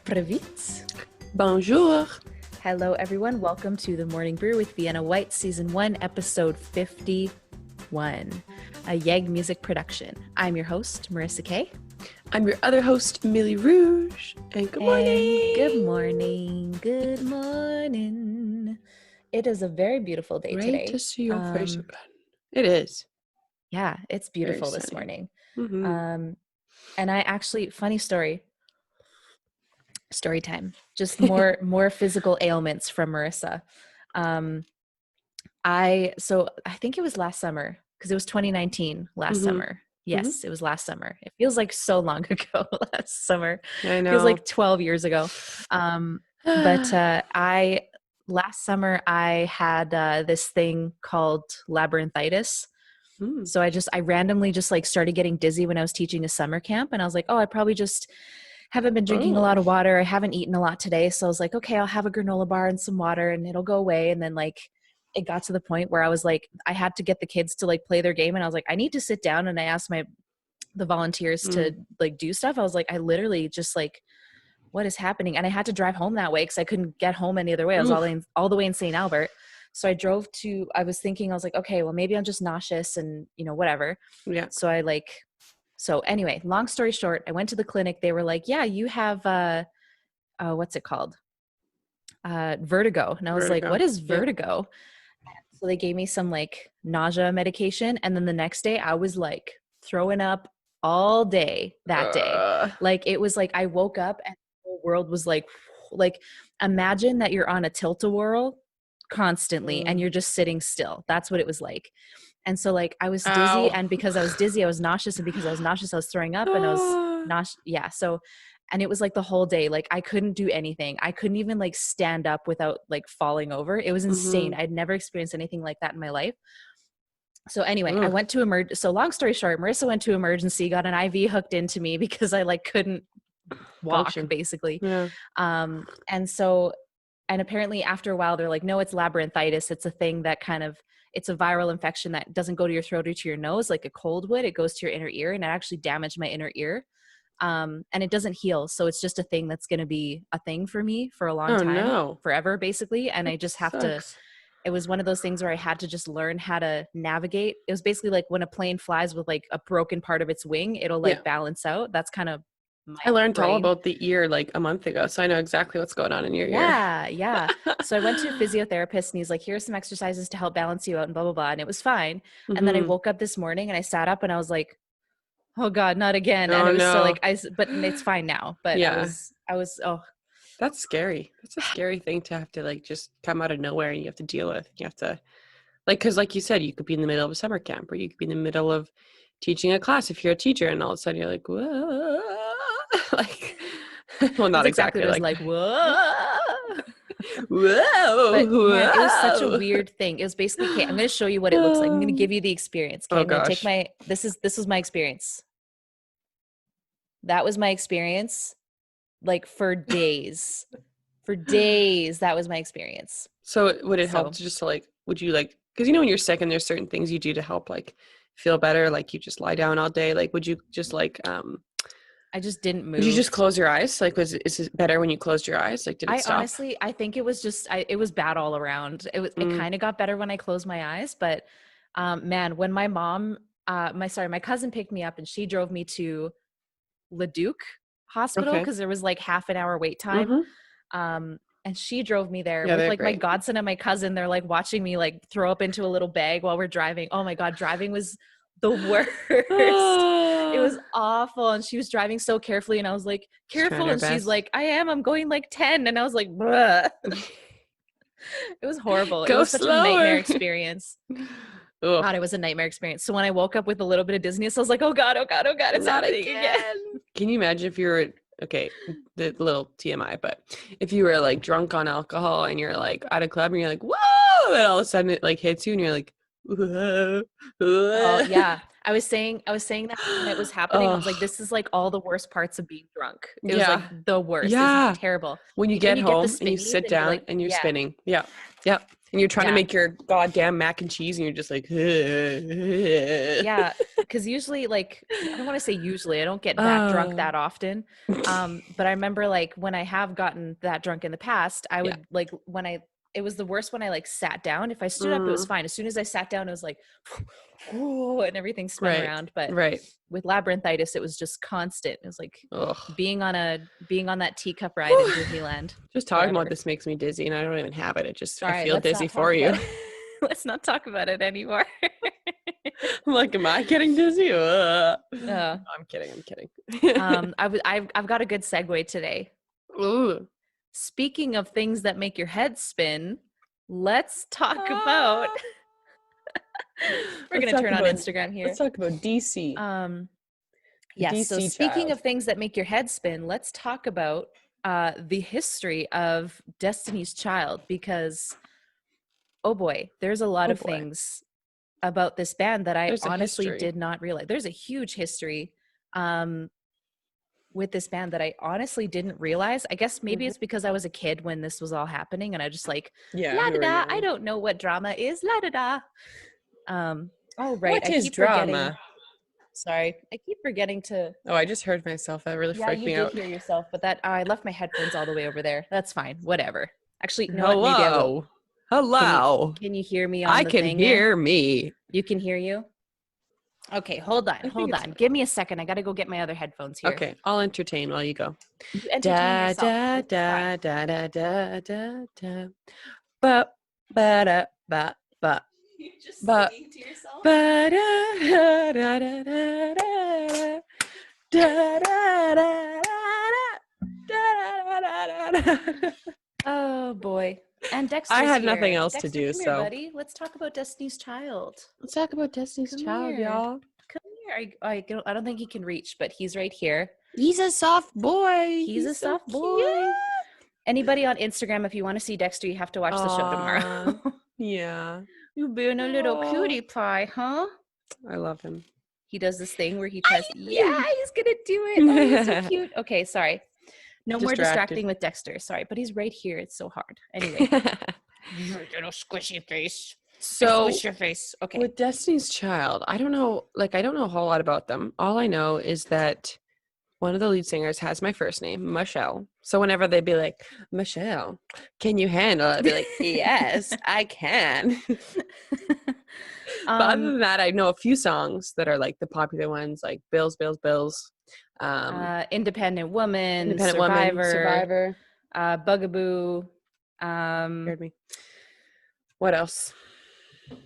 Привіт. Bonjour. Hello, everyone. Welcome to the Morning Brew with Vienna, Whyte, Season 1, Episode 51, a YEG music production. I'm your host, Marissa Kay. I'm your other host, Millie Rouge. And good morning. Good morning. Good morning. It is a very beautiful day Great today. to see your face again. It is. Yeah, it's beautiful Very this sunny. morning. Mm-hmm. And I actually, funny story time, just more physical ailments from Marissa. I think it was last summer because it was 2019 last Mm-hmm. summer. Yes, It was last summer. It feels like so long ago. Last summer. I know. It feels like 12 years ago. But last summer I had this thing called labyrinthitis. So I randomly just like started getting dizzy when I was teaching a summer camp, and I was like, oh, I probably just haven't been drinking a lot of water. I haven't eaten a lot today. So I was like, okay, I'll have a granola bar and some water and it'll go away. And then like it got to the point where I was like, I had to get the kids to like play their game, and I was like, I need to sit down. And I asked the volunteers to like do stuff. I was like, I literally just like, what is happening? And I had to drive home that way because I couldn't get home any other way. I was all the way in St. Albert. So I was thinking, I was like, okay, well maybe I'm just nauseous and whatever. Yeah. So anyway, long story short, I went to the clinic. They were like, yeah, you have, what's it called? Vertigo. And I was like, what is vertigo? Yeah. So they gave me some like nausea medication. And then the next day I was like throwing up all day that day. Like it was like, I woke up and the whole world was like imagine that you're on a tilt-a-whirl constantly and you're just sitting still. That's what it was like. And so like I was dizzy, and because I was dizzy, I was nauseous, and because I was nauseous, I was throwing up, and I was nauseous. Yeah. So, and it was like the whole day, like I couldn't do anything. I couldn't even like stand up without like falling over. It was insane. I'd never experienced anything like that in my life. So anyway, I went to so long story short, Marissa went to emergency, got an IV hooked into me because I like couldn't walk basically. Yeah. And apparently after a while they're like, no, it's labyrinthitis. It's a thing that it's a viral infection that doesn't go to your throat or to your nose like a cold would. It goes to your inner ear, and it actually damaged my inner ear. And it doesn't heal. So it's just a thing that's going to be a thing for me for a long time, forever basically. And I just have to, it was one of those things where I had to just learn how to navigate. It was basically like when a plane flies with like a broken part of its wing, it'll like balance out. That's kind of I learned all about the ear like a month ago, so I know exactly what's going on in your ear. Yeah. So I went to a physiotherapist, and he's like, here's some exercises to help balance you out and blah, blah, blah. And it was fine. And then I woke up this morning and I sat up and I was like, oh God, not again. And it was so like, but it's fine now. But yeah. I was, That's scary. That's a scary thing to have to like just come out of nowhere and you have to deal with. You have to like, cause like you said, you could be in the middle of a summer camp, or you could be in the middle of teaching a class if you're a teacher, and all of a sudden you're like, whoa. Like, well, not exactly like whoa. Whoa. But man, it was such a weird thing. It was basically, okay, I'm going to show you what it looks like. I'm going to give you the experience. Okay, I'm going to take this was my experience. That was my experience. Like for days. That was my experience. So would it help to just like, would you like, because when you're sick and there's certain things you do to help like feel better, like you just lie down all day, like would you just like I just didn't move. Did you just close your eyes? Like is it better when you closed your eyes? Like did it stop? Honestly, I think it was just it was bad all around. It kind of got better when I closed my eyes, but man, when my mom my cousin picked me up and she drove me to Leduc Hospital because there was like half an hour wait time. And she drove me there with like my godson and my cousin. They're like watching me like throw up into a little bag while we're driving. Oh my God, driving was the worst. It was awful. And she was driving so carefully, and I was like, careful. And she's like, I'm going like 10. And I was like, bruh. It was horrible. It was such a nightmare experience. God, it was a nightmare experience. So when I woke up with a little bit of dizziness, I was like, oh God, it's happening again. Can you imagine if you were, okay, the little TMI, but if you were like drunk on alcohol and you're like at a club and you're like, whoa, and all of a sudden it like hits you and you're like, Oh yeah. I was saying that when it was happening. I was like, Oh, this is like all the worst parts of being drunk. It was like yeah. the worst. It's Yeah. terrible. When you Like when get you get the home and you spinnies sit and you're down like, and you're yeah, spinning. Yeah. Yeah. And you're trying to yeah, make your goddamn mac and cheese and you're just like, yeah. Because usually, like, I don't want to say usually, I don't get that drunk oh, that often. But I remember like when I have gotten that drunk in the past, I yeah. would like it was the worst when I like sat down. If I stood up, it was Mm, fine. As soon as I sat down, it was like, and everything spun right. around. But Right. with labyrinthitis, it was just constant. It was like Ugh. being on that teacup ride in Whew. Disneyland Just talking about forever. this makes me dizzy and I don't even have it. I All right, feel let's dizzy not for talk you. about it. Let's not talk about it anymore. I'm like, am I getting dizzy? No, uh, I'm kidding. I'm kidding. I've got a good segue today. Ooh. Speaking of things that make your head spin, let's talk about. Ah. We're gonna turn on Instagram Let's here. talk about DC. Um, The yes. So DC speaking child. of things that make your head spin, let's talk about the history of Destiny's Child because oh boy, there's a lot Oh of boy. things about this band that I There's a honestly history. did not realize. There's a huge history um, with this band that I honestly didn't realize. I guess maybe it's because I was a kid when this was all happening and I just like, Yeah, la you da were da, I young. don't know what drama is, la da da. Oh, right. What I is keep forgetting. drama? Sorry. I keep forgetting to. Oh, I just heard myself. That really Yeah, freaked you me did out. hear yourself, but that I left my headphones all the way over there. That's fine. Whatever. Actually, you know what? Maybe I will. Hello. Can you Hello. can you hear me on I the can thing there? hear me. You can hear you? Okay, hold on, I think hold it's on. fine. Give me a second. I got to go get my other headphones here. Okay, I'll entertain while you go. You entertain Da yourself. da It's fine. da da da da da da. Ba ba da ba ba You're just ba singing to yourself. ba da da da da da da da da da da. Oh boy. And I Dexter's had nothing here. else to Dexter, do, come here, so buddy. Let's talk about Destiny's Child. let's talk about Destiny's Come Child, here. y'all. Come here. I don't think he can reach, but he's right here. He's a soft boy. He's a He's so soft cute. boy. Anybody on Instagram, if you want to see Dexter, you have to watch the show tomorrow. Aw, yeah. You being a little Aw, cutie pie, huh? I love him. He does this thing where he tries, yeah, he's gonna do it. Oh, he's so cute. Okay, sorry. No more Distracted. distracting with Dexter. Sorry, but he's right here. It's so hard. Anyway. Little squishy face. So Squish your face. Okay. with Destiny's Child, I don't know a whole lot about them. All I know is that one of the lead singers has my first name, Michelle. So whenever they'd be like, Michelle, can you handle it? I'd be like, yes, I can. But other than that, I know a few songs that are like the popular ones, like Bills, Bills, Bills. Independent Woman, Independent Woman, Survivor, Survivor. Bugaboo. Scared me. What else? I'm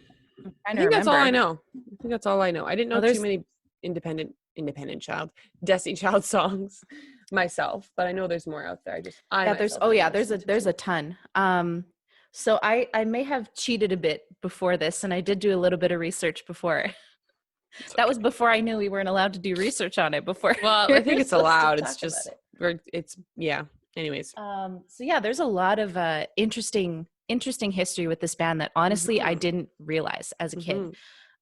I trying to think that's all I remember. know. I think that's all I know. I didn't know too many independent child, Destiny Child songs myself, but I know there's more out there. There's a ton. So I may have cheated a bit before this, and I did do a little bit of research before. That was before I knew we weren't allowed to do research on it before. Well, I think it's allowed. It's just yeah. Anyways. So yeah, there's a lot of interesting history with this band that honestly I didn't realize as a kid.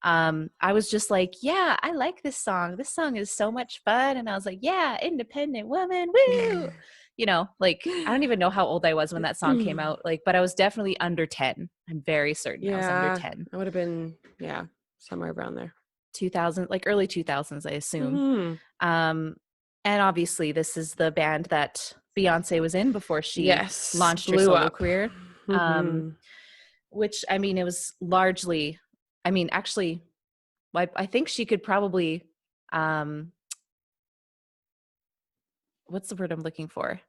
I was just like, yeah, I like this song. This song is so much fun. And I was like, yeah, independent woman, woo. You know, like I don't even know how old I was when that song came out. Like, but I was definitely under 10. I'm very certain I was under 10. I would have been, somewhere around there. 2000, like early 2000s, I assume. And obviously this is the band that Beyonce was in before she launched her solo career. Which, I mean, it was largely, I mean, actually, I think she could probably, what's the word I'm looking for?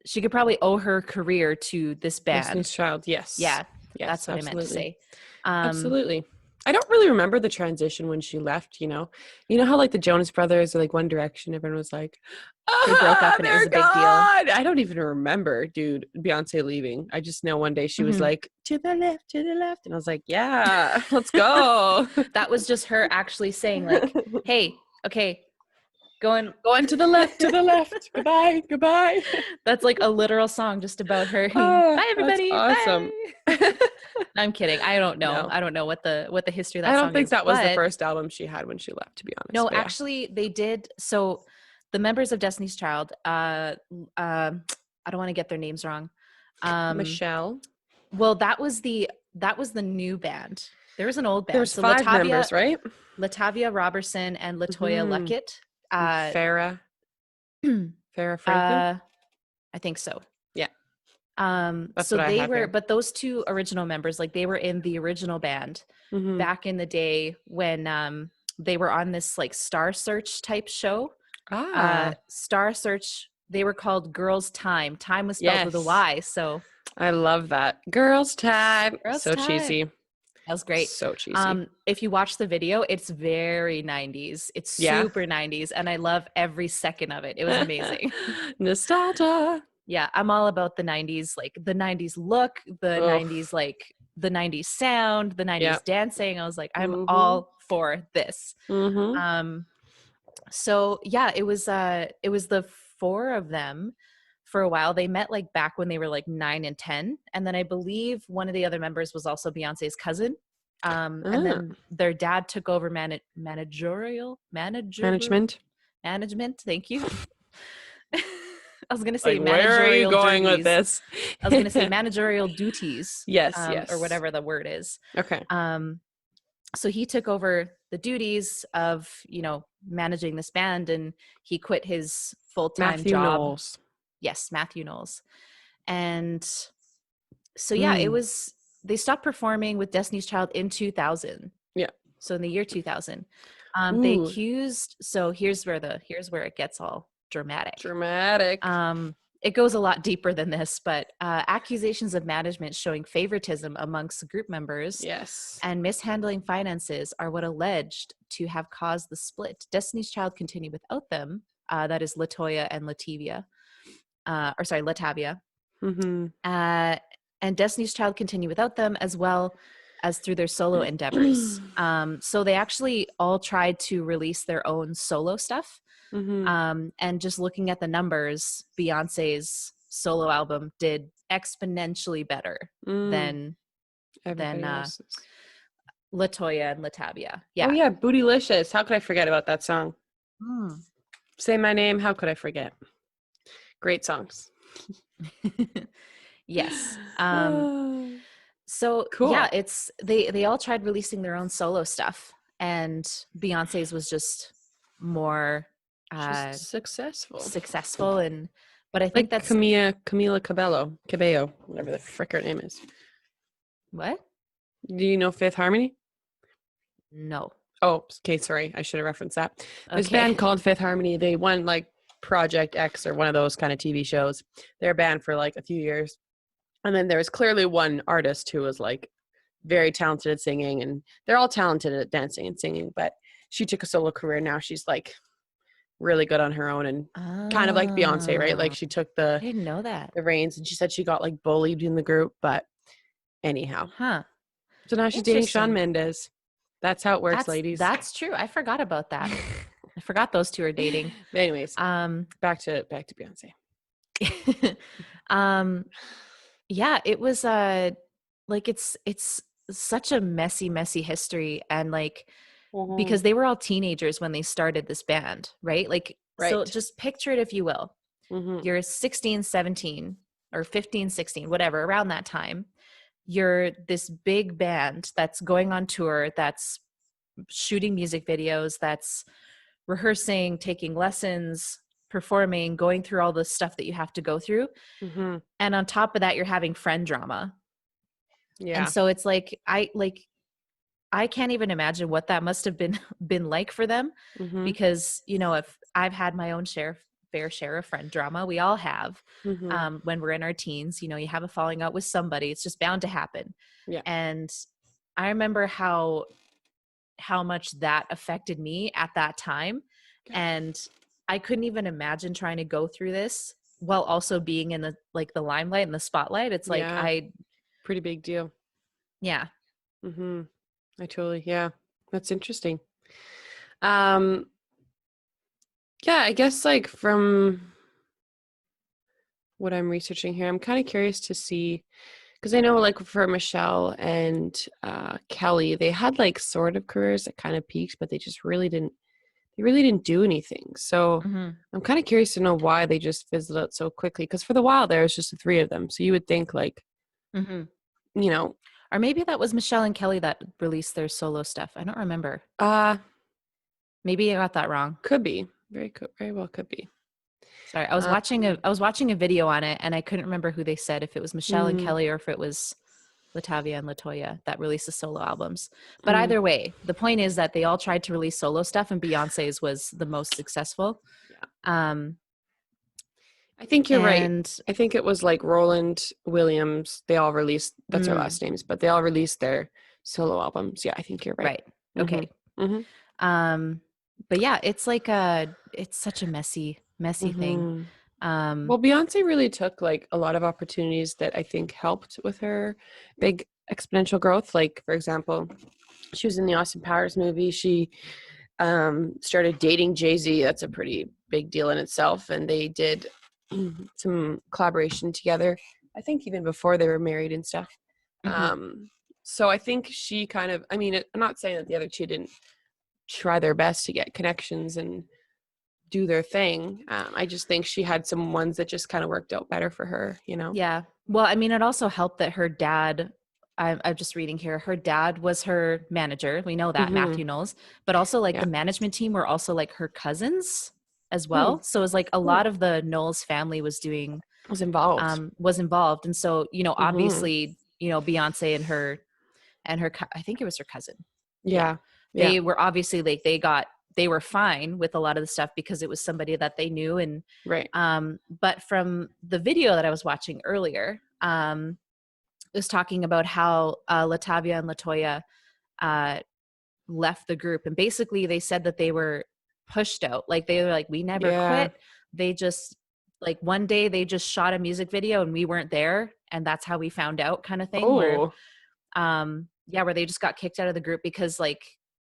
She could probably owe her career to this band. Destiny's Child, yes. Yeah, that's what I meant to say. Absolutely. I don't really remember the transition when she left, you know how like the Jonas Brothers or like One Direction, everyone was like, they broke up and it was a big deal. I don't even remember, dude, Beyonce leaving. I just know one day she was like, to the left. And I was like, yeah, let's go. That was just her actually saying like, hey, okay, Going to the left, goodbye, goodbye. That's like a literal song just about her. Oh, Bye everybody. that's awesome. Bye. I'm kidding. I don't know. No. I don't know what the history of that I song don't think is. that was the first album she had when she left, to be honest. No, but yeah. actually they did. So the members of Destiny's Child, I don't want to get their names wrong. Michelle. Well, that was the new band. There was an old band. There was 5 members, right? Latavia Robertson and LaToya Luckett. Farrah Franklin. I think so. Yeah. That's so they were, but those 2 original members, like they were in the original band back in the day when they were on this like Star Search type show. Star Search, they were called Girls Time. Time was spelled with a Y, so I love that. Girls Time. So cheesy. That was great. So cheesy. If you watch the video, it's very 90s. It's super 90s, and I love every second of it. It was amazing. Nostalgia. Yeah, I'm all about the 90s, like the 90s look, the 90s, like the 90s sound, the 90s dancing. I was like, I'm all for this. So yeah, it was the 4 of them for a while. They met like back when they were like 9 and 10. And then I believe one of the other members was also Beyonce's cousin. And then their dad took over management. Thank you. I was going to say like, where are you going duties. With this? I was going to say managerial duties. Yes. Or whatever the word is. Okay. So he took over the duties of, managing this band, and he quit his full-time job. Knowles. Yes, Matthew Knowles. And so, it was, they stopped performing with Destiny's Child in 2000. Yeah. So in the year 2000, they accused, so here's where it gets all dramatic. It goes a lot deeper than this, but accusations of management showing favoritism amongst group members and mishandling finances are what alleged to have caused the split. Destiny's Child continued without them. That is LaToya and Latavia. And Destiny's Child continued without them as well as through their solo endeavors. So they actually all tried to release their own solo stuff. And just looking at the numbers, Beyonce's solo album did exponentially better than LaToya and Latavia. Yeah. Oh yeah, Bootylicious. How could I forget about that song? Say My Name. How could I forget? Great songs. Yes. So cool. Yeah, it's they all tried releasing their own solo stuff, and Beyonce's was just more successful, and but I think that's Camila Cabello, whatever the frick her name is. What? Do you know Fifth Harmony? No. Oh, okay, sorry, I should have referenced that. This band called Fifth Harmony, they won like Project X or one of those kind of TV shows. They're a band for like a few years, and then there was clearly one artist who was like very talented at singing, and they're all talented at dancing and singing, but she took a solo career. Now she's like really good on her own, and kind of like Beyonce, right? Like she took I didn't know that. the reins, and she said she got like bullied in the group, but anyhow. So now she's dating Shawn Mendes. That's how it works, ladies. That's true. I forgot about that. I forgot those 2 are dating. But anyways, back to Beyonce. Yeah, it was like it's such a messy history, and like because they were all teenagers when they started this band, right? Like so just picture it, if you will. You're 16, 17 or 15, 16, whatever, around that time. You're this big band that's going on tour, that's shooting music videos, that's rehearsing, taking lessons, performing, going through all the stuff that you have to go through. And on top of that, you're having friend drama. And so it's like I can't even imagine what that must have been like for them, because if I've had my own fair share of friend drama, we all have. When we're in our teens, you have a falling out with somebody, it's just bound to happen. And I remember how much that affected me at that time. And I couldn't even imagine trying to go through this while also being in the limelight and the spotlight. It's like pretty big deal. Yeah. I totally, that's interesting. Yeah, I guess like from what I'm researching here, I'm kind of curious to see, because I know like for Michelle and Kelly, they had like sort of careers that kind of peaked, but they really didn't do anything. So Mm-hmm. I'm kind of curious to know why they just fizzled out so quickly. Because for the while there was just the three of them, so you would think like, Mm-hmm. you know, Or maybe that was Michelle and Kelly that released their solo stuff. I don't remember. uh, Maybe I got that wrong. could be very well could be. Sorry, Um, I was watching a video on it, and I couldn't remember who they said, if it was Michelle and mm, Kelly or if it was Latavia and Latoya that released the solo albums. But mm, either way, the point is that they all tried to release solo stuff, and Beyonce's was the most successful. yeah, Um, I think you're right. and I think it was like Roland Williams. They all released. That's their mm, last names, but they all released their solo albums. Yeah, I think you're right. right, Mm-hmm. okay. Mm-hmm. Um, but yeah, it's such a messy thing. Mm-hmm. Um, Well, Beyonce really took like a lot of opportunities that I think helped with her big exponential growth. Like, for example, she was in the Austin Powers movie. She started dating Jay-Z. That's a pretty big deal in itself. And they did some collaboration together, I think even before they were married and stuff. mhm. So I think she kind of, I mean, I'm not saying that the other two didn't try their best to get connections and do their thing. I just think she had some ones that just kind of worked out better for her, you know? Yeah. Well, I mean, it also helped that her dad, I'm just reading here, her dad was her manager. We know that, Mm-hmm. Matthew Knowles, but also like Yeah. the management team were also like her cousins as Hmm. well. So it was like a Hmm. lot of the Knowles family Was involved. was involved. And so, Mm-hmm. obviously, Beyonce I think it was her cousin. Yeah. Yeah. Yeah. They were obviously like, they were fine with a lot of the stuff because it was somebody that they knew. And Right. but from the video that I was watching earlier, it was talking about how Latavia and Latoya uh, left the group, and basically they said that they were pushed out. Like they were like, we never Yeah. quit. They just like one day they just shot a music video and we weren't there, and that's how we found out, kind of thing. Where Oh, yeah, where they just got kicked out of the group because like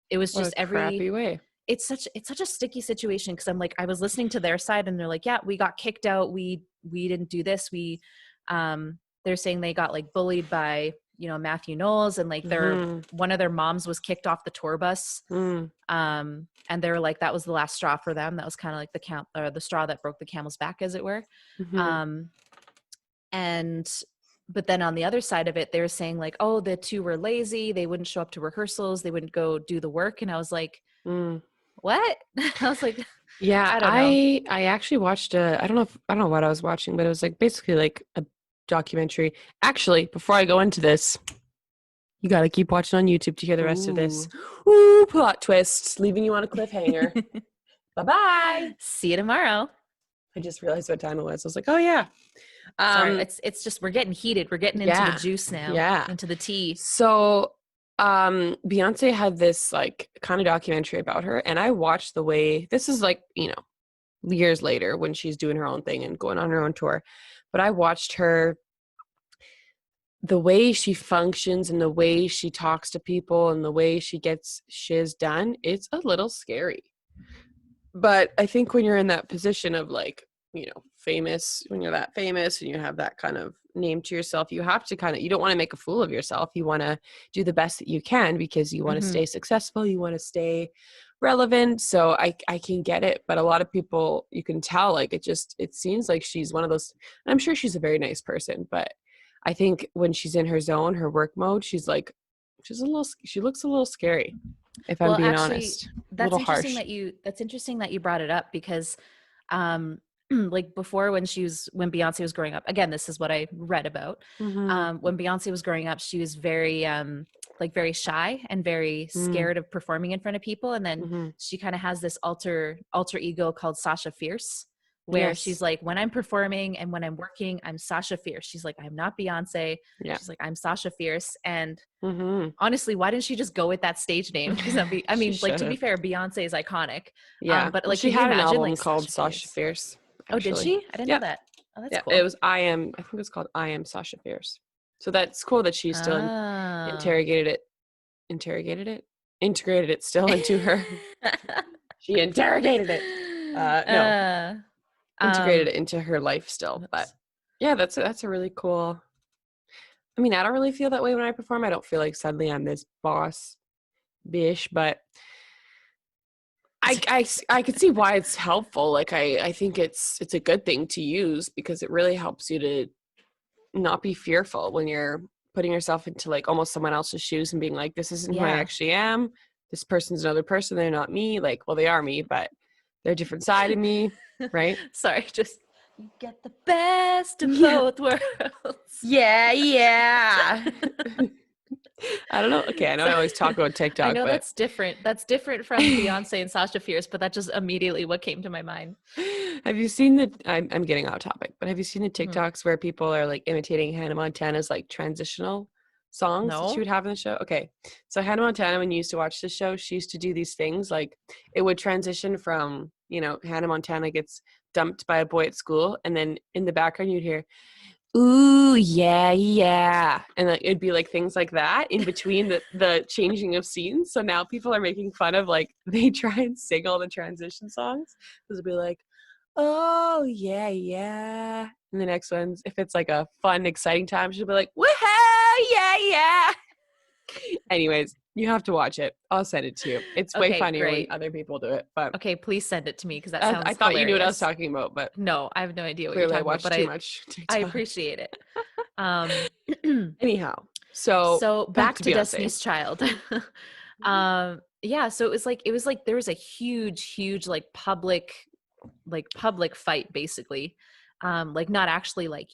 it was what a just every crappy way. it's such a sticky situation because I'm like, I was listening to their side and they're like, yeah, we got kicked out, we didn't do this, they're saying they got like bullied by Matthew Knowles, and like their Mm-hmm. one of their moms was kicked off the tour bus, Mm. and they were like, that was the last straw for them. That was kind of like the straw that broke the camel's back, as it were. Mm-hmm. um and but then on the other side of it, they were saying like, oh, the two were lazy, they wouldn't show up to rehearsals, they wouldn't go do the work, and I was like, Mm. what? I was like, Yeah, I don't know. I actually watched I don't know what I was watching, but it was like basically like a documentary. Actually, before I go into this, you got to keep watching on YouTube to hear the rest of this. Ooh. Ooh, plot twist, leaving you on a cliffhanger. Bye-bye. See you tomorrow. I just realized what time it was. I was like, "Oh yeah." Sorry, Um it's just we're getting heated. We're getting into the yeah. juice now, Yeah. into the tea. So, Beyonce had this like kind of documentary about her, and I watched the way this is like, years later when she's doing her own thing and going on her own tour. But I watched her, the way she functions and the way she talks to people and the way she gets shiz done, it's a little scary. But I think when you're in that position of like, famous, when you're that famous and you have that kind of name to yourself, you have to you don't want to make a fool of yourself. You want to do the best that you can because you want to Mm-hmm. stay successful. You want to stay relevant. So I can get it. But a lot of people, you can tell, like, it seems like she's one of those, I'm sure she's a very nice person, but I think when she's in her zone, her work mode, she looks a little scary, if I'm Well, being actually, honest. A little harsh. that's interesting that you brought it up because like before, when Beyonce was growing up, again, this is what I read about. Mm-hmm. When Beyonce was growing up, she was very like very shy and very Mm-hmm. scared of performing in front of people, and then Mm-hmm. she kind of has this alter ego called Sasha Fierce, where she's Yes. like, when I'm performing and when I'm working, I'm Sasha Fierce. She's like, I'm not Beyonce. Yeah. She's like, I'm Sasha Fierce. And Mm-hmm. honestly, why didn't she just go with that stage name? Because I She mean, like, should to be have. fair, Beyonce is iconic. Yeah. But Well, like, she could you had an imagine like album called Sasha Sasha Fierce? Fierce, Oh, did actually. she? I didn't know Yeah. that. Oh, that's Yeah. It cool. was I think it's called I Am Sasha Fierce. So that's cool that she still Oh. interrogated it, integrated it still into her. She interrogated it. No, integrated it into her life still. Oops. But yeah, that's a really cool. I mean, I don't really feel that way when I perform. I don't feel like suddenly I'm this boss bish, but I could see why it's helpful. Like I think it's a good thing to use because it really helps you to not be fearful when you're putting yourself into like almost someone else's shoes and being like, this isn't who I actually am. This person's another person. They're not me. Like, well, they are me, but they're a different side of me, right? Sorry, just you get the best of both worlds. Yeah. I don't know. Okay, I know I always talk about TikTok. I know but that's different. That's different from Beyonce and Sasha Fierce, but that's just immediately what came to my mind. Have you seen I'm getting off topic, but have you seen the TikToks where people are like imitating Hannah Montana's like transitional songs that she would have in the show? Okay. So Hannah Montana, when you used to watch the show, she used to do these things like it would transition from, Hannah Montana gets dumped by a boy at school, and then in the background you'd hear, ooh, yeah. And like it'd be like things like that in between the changing of scenes. So now people are making fun of like they try and sing all the transition songs. This would be like, oh yeah. And the next one's if it's like a fun, exciting time, she'll be like, woohoo, yeah. Anyways, you have to watch it. I'll send it to you. It's way funnier when other people do it. But okay, please send it to me because that sounds I thought hilarious. you knew what I was talking about, but no, I have no idea what you're talking about. But too much TikTok. I appreciate it. Anyhow, so back to Destiny's Child. Yeah, so it was like there was a huge like public fight basically. Like not actually like,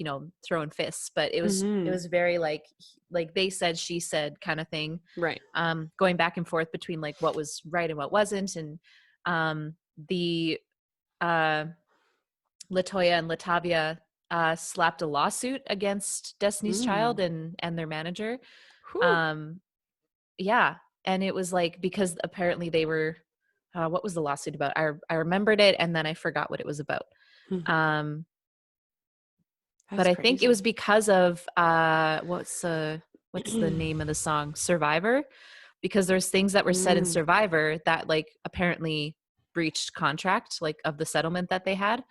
throwing fists, but it was very like they said, she said kind of thing. Right. Going back and forth between like what was right and what wasn't. And the Latoya and Latavia slapped a lawsuit against Destiny's Child and their manager. Yeah. And it was like, because apparently they were, what was the lawsuit about? I remembered it and then I forgot what it was about. But I think it was because of, what's the name of the song? Survivor? Because there's things that were said in Survivor that like apparently breached contract, like of the settlement that they had.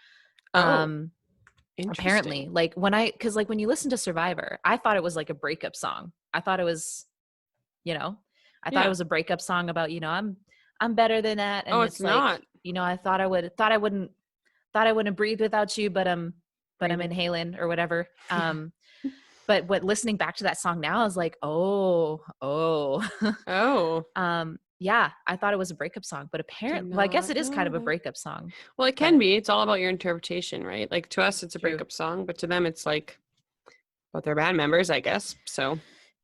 Apparently, like because like when you listen to Survivor, I thought it was like a breakup song. I thought it was, I thought it was a breakup song about, I'm better than that. And it's like, not. I thought I wouldn't breathe without you, but I'm inhaling or whatever. But listening back to that song now, I was like, yeah, I thought it was a breakup song, but apparently, I guess it is kind of a breakup song. Well, it can be. It's all about your interpretation, right? Like to us, it's a breakup song, but to them, it's like about their band members, I guess. So,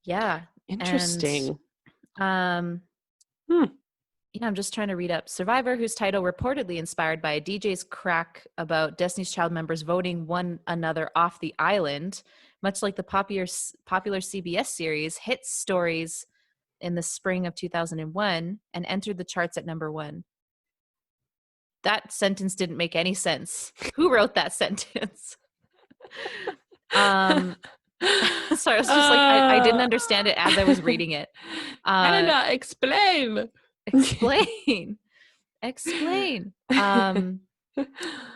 yeah, interesting. And, I'm just trying to read up Survivor, whose title reportedly inspired by a DJ's crack about Destiny's Child members voting one another off the island, much like the popular CBS series Hit Stories in the spring of 2001 and entered the charts at number 1. That sentence didn't make any sense. Who wrote that sentence? Sorry, I was just like, I didn't understand it as I was reading it. Canada, explain. Explain.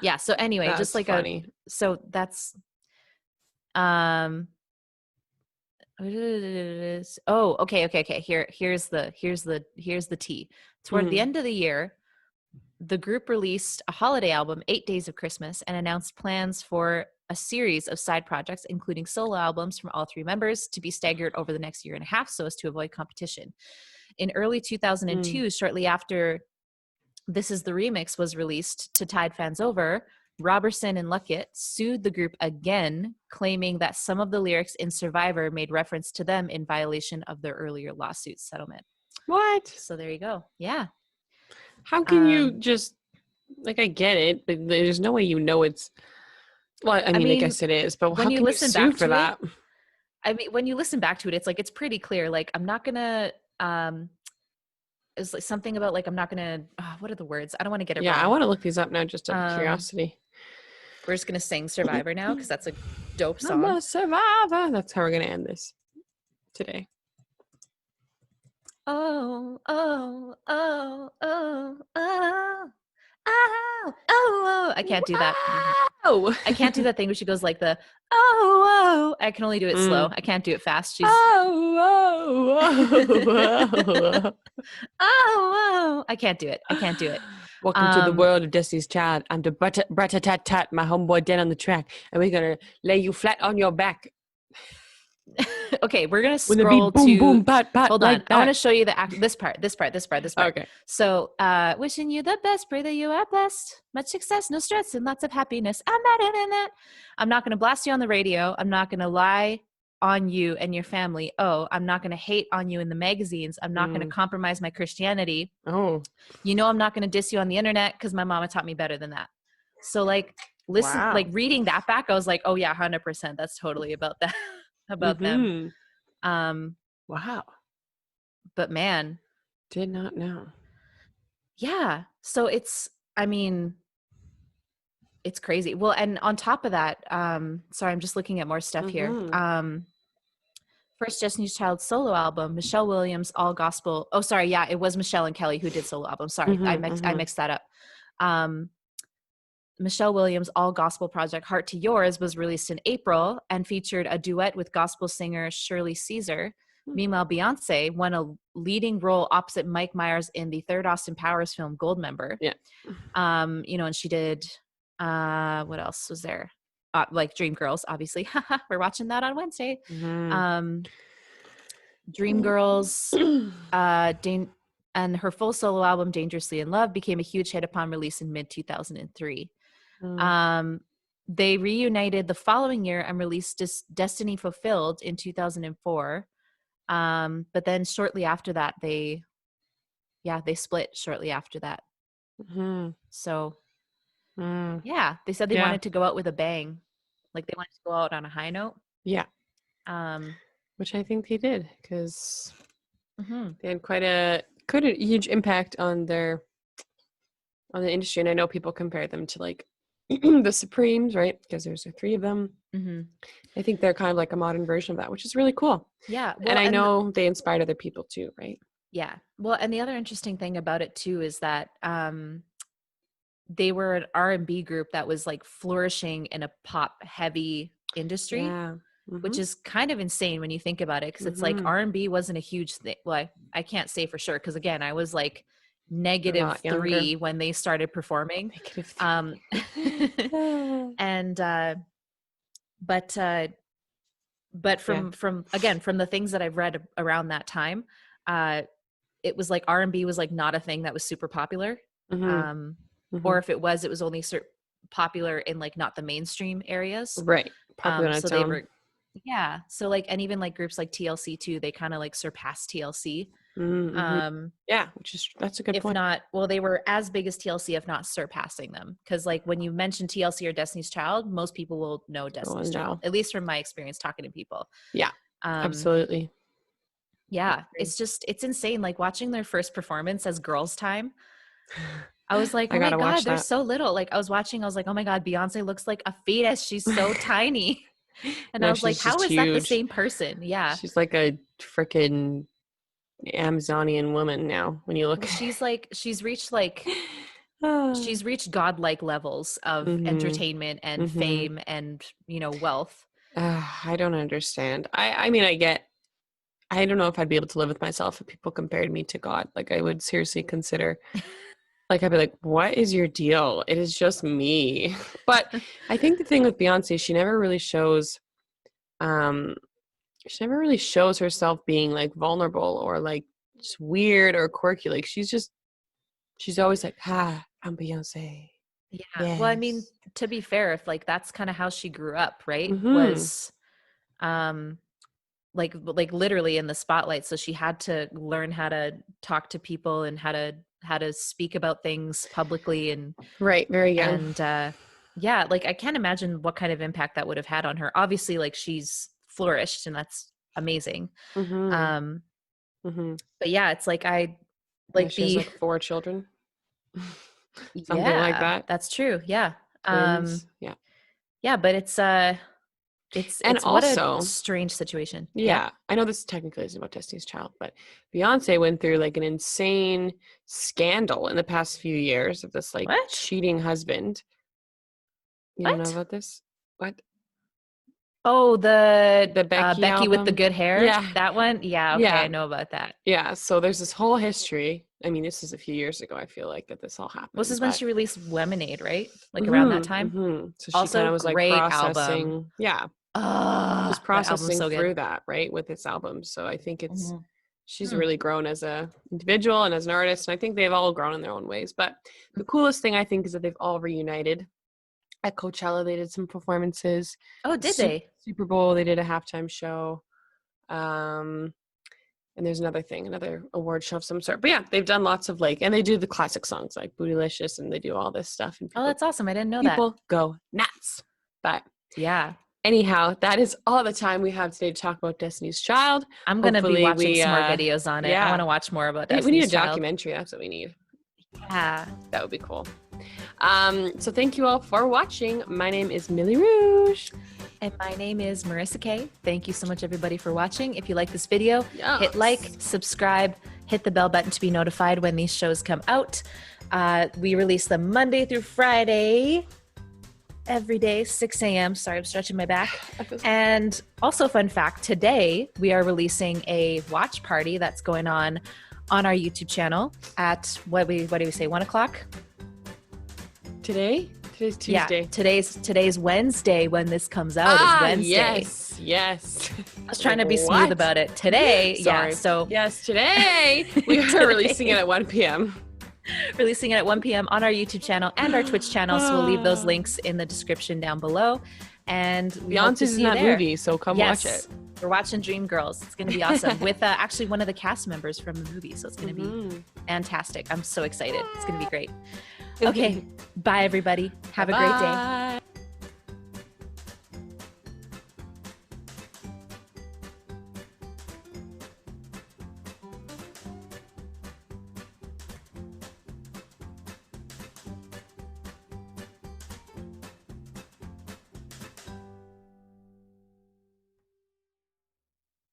Yeah, so anyway, that's just like funny. So that's okay. Here's the tea. Toward the end of the year, the group released a holiday album, 8 Days of Christmas, and announced plans for a series of side projects, including solo albums from all 3 members, to be staggered over the next year and a half so as to avoid competition. In early 2002, shortly after This Is the Remix was released to tide fans over, Robertson and Luckett sued the group again, claiming that some of the lyrics in Survivor made reference to them in violation of their earlier lawsuit settlement. What? So there you go. Yeah. How can you just, like, I get it, but there's no way it's, well, I mean, I guess it is, but how can you sue for that? I mean, when you listen back to it, it's like, it's pretty clear. Like, I'm not going to, it's like something about like, I'm not going to, what are the words? I don't want to get it wrong. Yeah, I want to look these up now just out of curiosity. We're just going to sing Survivor now because that's a dope song. I'm a survivor. That's how we're going to end this today. Oh. Oh, oh, I can't do that. Wow! I can't do that thing where she goes like the oh, I can only do it slow. I can't do it fast. She's oh. I can't do it. I can't do it. Welcome to the world of Destiny's Child. I'm the Brat-a-tat-tat, my homeboy Dan on the track, and we're gonna lay you flat on your back. Okay, we're gonna When the beat scroll boom, to boom, bat, bat, hold like on. that. I want to show you the this part. Okay. So, wishing you the best, pray that you are blessed. Much success, no stress, and lots of happiness. I'm better than that. I'm not gonna blast you on the radio. I'm not gonna lie on you and your family. Oh, I'm not gonna hate on you in the magazines. I'm not gonna compromise my Christianity. Oh. You know I'm not gonna diss you on the internet because my mama taught me better than that. So like listen, Wow. like reading that back, I was like, oh yeah, 100%. That's totally about that. About them. Wow. But man, did not know. Yeah. So it's crazy. Well, and on top of that, sorry, I'm just looking at more stuff here. First Destiny's Child solo album, Michelle Williams, all gospel. Oh, sorry. Yeah, it was Michelle and Kelly who did solo albums. Sorry, I mixed that up. Michelle Williams' all gospel project Heart to Yours was released in April and featured a duet with gospel singer Shirley Caesar. Meanwhile, Beyonce won a leading role opposite Mike Myers in the third Austin Powers film Goldmember. Yeah. And she did what else was there? Like Dreamgirls, obviously. We're watching that on Wednesday. Dreamgirls, and her full solo album Dangerously in Love became a huge hit upon release in mid 2003. They reunited the following year and released Destiny Fulfilled in 2004. But then shortly after that, they split shortly after that. So yeah, they said they wanted to go out with a bang. Like they wanted to go out on a high note. Yeah. Which I think they did, because they had quite a huge impact on the industry. And I know people compare them to like the Supremes, right? Because there's 3 of them. I think they're kind of like a modern version of that, which is really cool. Yeah. Well, and I know they inspired other people too, right? Yeah. Well, and the other interesting thing about it too is that they were an R&B group that was like flourishing in a pop heavy industry. Yeah. Which is kind of insane when you think about it, because it's like R&B wasn't a huge thing. Well, I can't say for sure, because again, I was like -3 when they started performing. But from the things that I've read around that time, it was like R&B was like not a thing that was super popular. Or if it was only popular in like not the mainstream areas. Right. Popular on its own. They were. Yeah. So like, and even like groups like TLC too, they kind of like surpassed TLC. Yeah, that's a good point. If not, well, they were as big as TLC, if not surpassing them. Because like when you mention TLC or Destiny's Child, most people will know Destiny's Child, at least from my experience talking to people. Yeah, absolutely. Yeah, it's insane. Like watching their first performance as Girls Time, I was like, oh my God, they're so little. Like I was like, oh my God, Beyonce looks like a fetus. She's so tiny. And I was like, how is that the same person? Yeah. She's like a freaking Amazonian woman now when you look. She's reached godlike levels of entertainment and fame and, wealth. I don't understand. I mean, I don't know if I'd be able to live with myself if people compared me to God. Like I would seriously consider, like I'd be like, what is your deal? It is just me. But I think the thing with Beyonce, she never really shows herself being like vulnerable or like just weird or quirky. Like she's always like, I'm Beyonce. Yeah. Yes. Well, I mean, to be fair, if like that's kind of how she grew up, right? Was like literally in the spotlight. So she had to learn how to talk to people and how to speak about things publicly and right, very young. And yeah, like I can't imagine what kind of impact that would have had on her. Obviously, like she's flourished and that's amazing. But yeah, it's like she has like 4 children. Something like that. That's true. Yeah. Yeah. Yeah, but it's And it's what also, a strange situation. Yeah. I know this technically isn't about Destiny's Child, but Beyonce went through like an insane scandal in the past few years of this like What? cheating husband. You don't know What? about this? What? Oh, the The Becky Becky with the album? good hair? Yeah. That one? Yeah, okay, I Yeah. know about that. Yeah. So there's this whole history. I mean, this is a few years ago, I feel like, that this all Well, this happened. is when But she released Lemonade, right? Like around that time. So she kind Also, of was like great album. processing. Yeah. She's That album's processing so good. through that, right, with this album. So I think Mhm. she's really grown as a individual and as an artist, and I think they've all grown in their own ways. But the coolest thing I think is that they've all reunited. At Coachella, they did some performances. Oh, did they? Super Bowl, they did a halftime show. And there's another award show of some sort. But yeah, they've done lots of like, and they do the classic songs like Bootylicious, and they do all this stuff. And Oh, that's awesome. I didn't know people that. go nuts. But Yeah. anyhow, that is all the time we have today to talk about Destiny's Child. I'm going to be watching some more videos on it. Yeah. I want to watch more about We Destiny's need a Child. documentary. That's what we need. Yeah. That would be cool. So thank you all for watching. My name is Millie Rouge. And my name is Marissa Kay. Thank you so much, everybody, for watching. If you like this video, hit like, subscribe, hit the bell button to be notified when these shows come out. We release them Monday through Friday, every day, 6 a.m. Sorry, I'm stretching my back. And also, fun fact, today we are releasing a watch party that's going on our YouTube channel at, what do we say, 1 o'clock? Today's Tuesday. Yeah, today's Wednesday when this comes out is Wednesday. Yes. I was trying to be smooth about it. Today, Sorry. yeah, so. Yes, today we are releasing it at 1 p.m. Releasing it at 1 p.m. on our YouTube channel and our Twitch channel, so we'll leave those links in the description down below. And Beyonce's in that movie, so come watch it. We're watching Dreamgirls. It's going to be awesome with actually one of the cast members from the movie, so it's going to be fantastic. I'm so excited. It's going to be great. Okay, bye everybody. Have a great day.